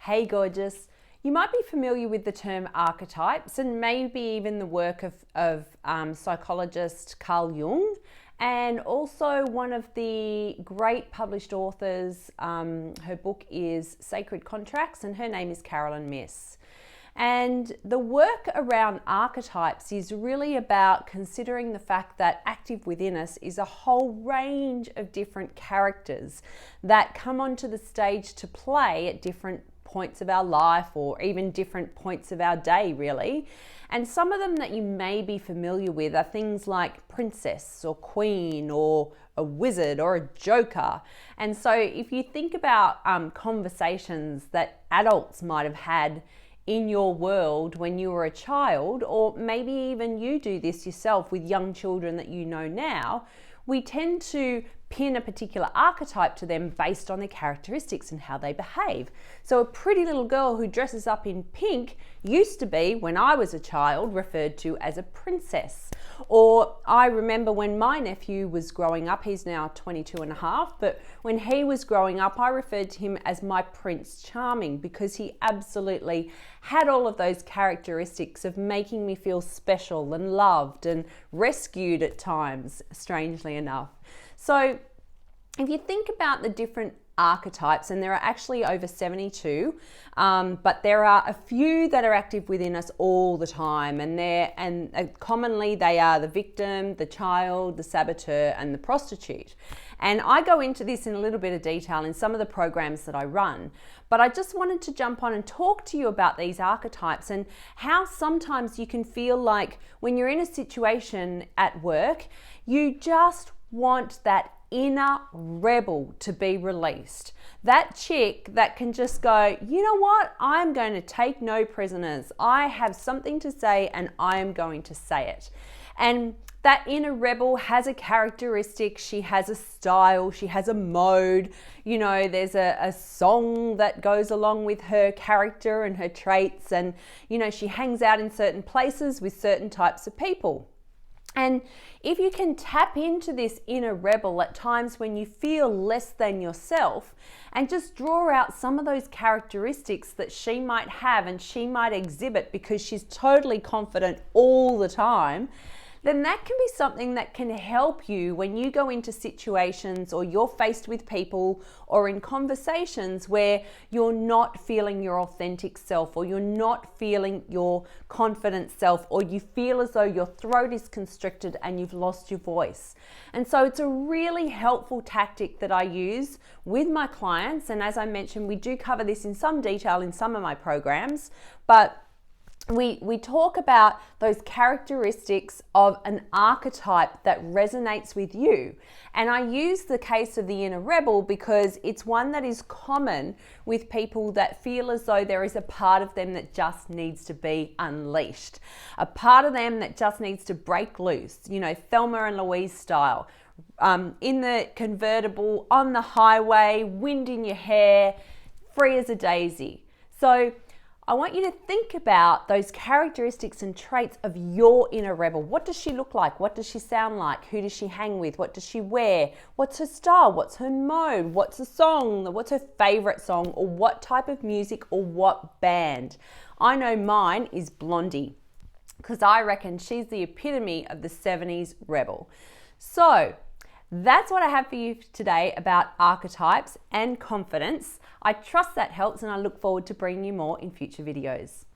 Hey gorgeous, you might be familiar with the term archetypes and maybe even the work of psychologist Carl Jung, and also one of the great published authors. Her book is Sacred Contracts and her name is Caroline Myss. And the work around archetypes is really about considering the fact that active within us is a whole range of different characters that come onto the stage to play at different points of our life or even different points of our day, really. And some of them that you may be familiar with are things like princess or queen or a wizard or a joker. And so if you think about conversations that adults might have had in your world when you were a child, or maybe even you do this yourself with young children that you know now, we tend to pin a particular archetype to them based on their characteristics and how they behave. So a pretty little girl who dresses up in pink used to be, when I was a child, referred to as a princess. Or I remember when my nephew was growing up, he's now 22 and a half, but when he was growing up, I referred to him as my Prince Charming because he absolutely had all of those characteristics of making me feel special and loved and rescued at times, strangely enough. So if you think about the different archetypes, and there are actually over 72, but there are a few that are active within us all the time, and commonly they are the victim, the child, the saboteur, and the prostitute. And I go into this in a little bit of detail in some of the programs that I run, but I just wanted to jump on and talk to you about these archetypes and how sometimes you can feel like when you're in a situation at work, you just want that inner rebel to be released. That chick that can just go, you know what? I'm going to take no prisoners. I have something to say and I am going to say it. And that inner rebel has a characteristic, she has a style, she has a mode, you know, there's a song that goes along with her character and her traits, and, you know, she hangs out in certain places with certain types of people. And if you can tap into this inner rebel at times when you feel less than yourself and just draw out some of those characteristics that she might have and she might exhibit because she's totally confident all the time, then that can be something that can help you when you go into situations or you're faced with people or in conversations where you're not feeling your authentic self, or you're not feeling your confident self, or you feel as though your throat is constricted and you've lost your voice. And so it's a really helpful tactic that I use with my clients. And as I mentioned, we do cover this in some detail in some of my programs, but we talk about those characteristics of an archetype that resonates with you. And I use the case of the inner rebel because it's one that is common with people that feel as though there is a part of them that just needs to be unleashed. A part of them that just needs to break loose, you know, Thelma and Louise style. In the convertible, on the highway, wind in your hair, free as a daisy. So I want you to think about those characteristics and traits of your inner rebel. What does she look like? What does she sound like? Who does she hang with? What does she wear? What's her style? What's her mode? What's the song? What's her favorite song? Or what type of music or what band? I know mine is Blondie because I reckon she's the epitome of the 70s rebel. So that's what I have for you today about archetypes and confidence. I trust that helps, and I look forward to bringing you more in future videos.